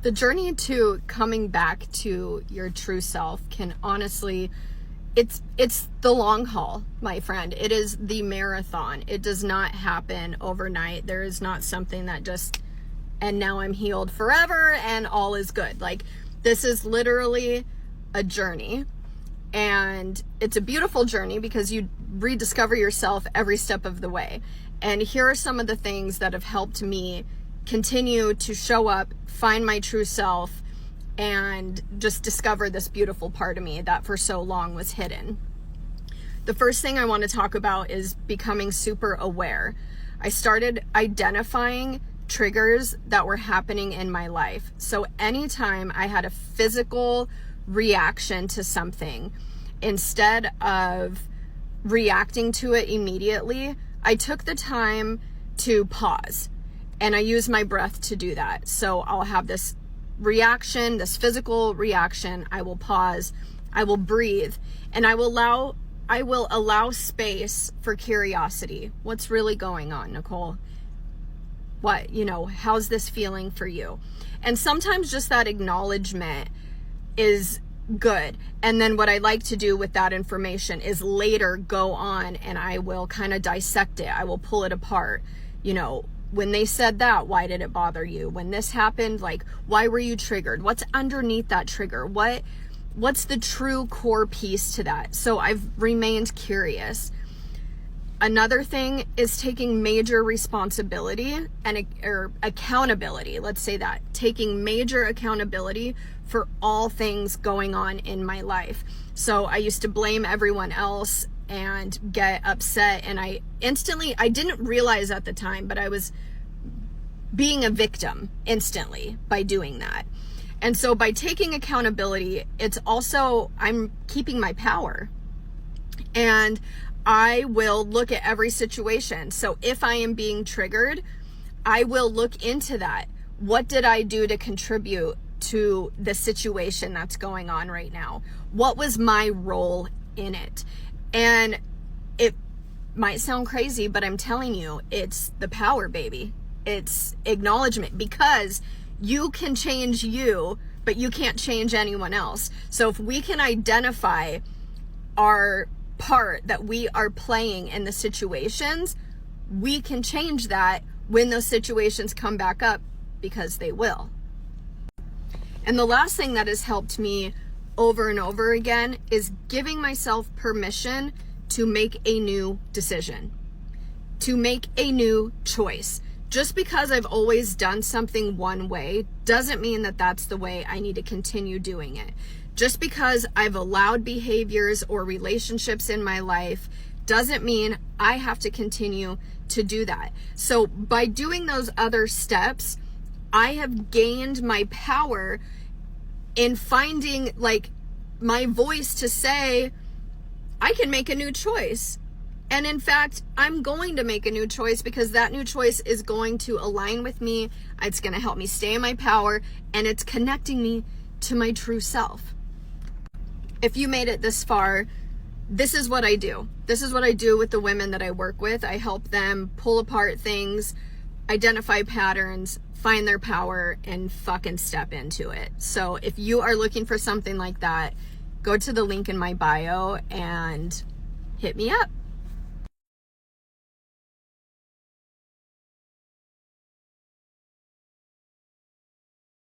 The journey to coming back to your true self can honestly, it's the long haul, my friend. It is the marathon. It does not happen overnight. There is not something that just, and now I'm healed forever and all is good. Like, this is literally a journey, and it's a beautiful journey because you rediscover yourself every step of the way. And here are some of the things that have helped me continue to show up, find my true self, and just discover this beautiful part of me that for so long was hidden. The first thing I want to talk about is becoming super aware. I started identifying triggers that were happening in my life. So anytime I had a physical reaction to something, instead of reacting to it immediately, I took the time to pause. And I use my breath to do that. So I'll have this reaction, this physical reaction. I will pause, I will breathe, and I will allow space for curiosity. What's really going on, Nicole? How's this feeling for you? And sometimes just that acknowledgement is good. And then what I like to do with that information is later go on and I will kind of dissect it. I will pull it apart. When they said that, why did it bother you? When this happened, like, why were you triggered? What's underneath that trigger? What's the true core piece to that? So I've remained curious. Another thing is taking major responsibility or accountability. Let's say that. Taking major accountability for all things going on in my life. So I used to blame everyone else and get upset, and I didn't realize at the time, but I was being a victim instantly by doing that. And so by taking accountability, it's also, I'm keeping my power, and I will look at every situation. So if I am being triggered, I will look into that. What did I do to contribute to the situation that's going on right now? What was my role in it? And it might sound crazy, but I'm telling you, it's the power, baby. It's acknowledgement, because you can change you, but you can't change anyone else. So if we can identify our part that we are playing in the situations, we can change that when those situations come back up, because they will. And the last thing that has helped me over and over again is giving myself permission to make a new decision, to make a new choice. Just because I've always done something one way doesn't mean that that's the way I need to continue doing it. Just because I've allowed behaviors or relationships in my life doesn't mean I have to continue to do that. So by doing those other steps, I have gained my power in finding my voice to say, I can make a new choice. And in fact, I'm going to make a new choice, because that new choice is going to align with me. It's going to help me stay in my power, and it's connecting me to my true self. If you made it this far, this is what I do. This is what I do with the women that I work with. I help them pull apart things, identify patterns, find their power, and fucking step into it. So if you are looking for something like that, go to the link in my bio and hit me up.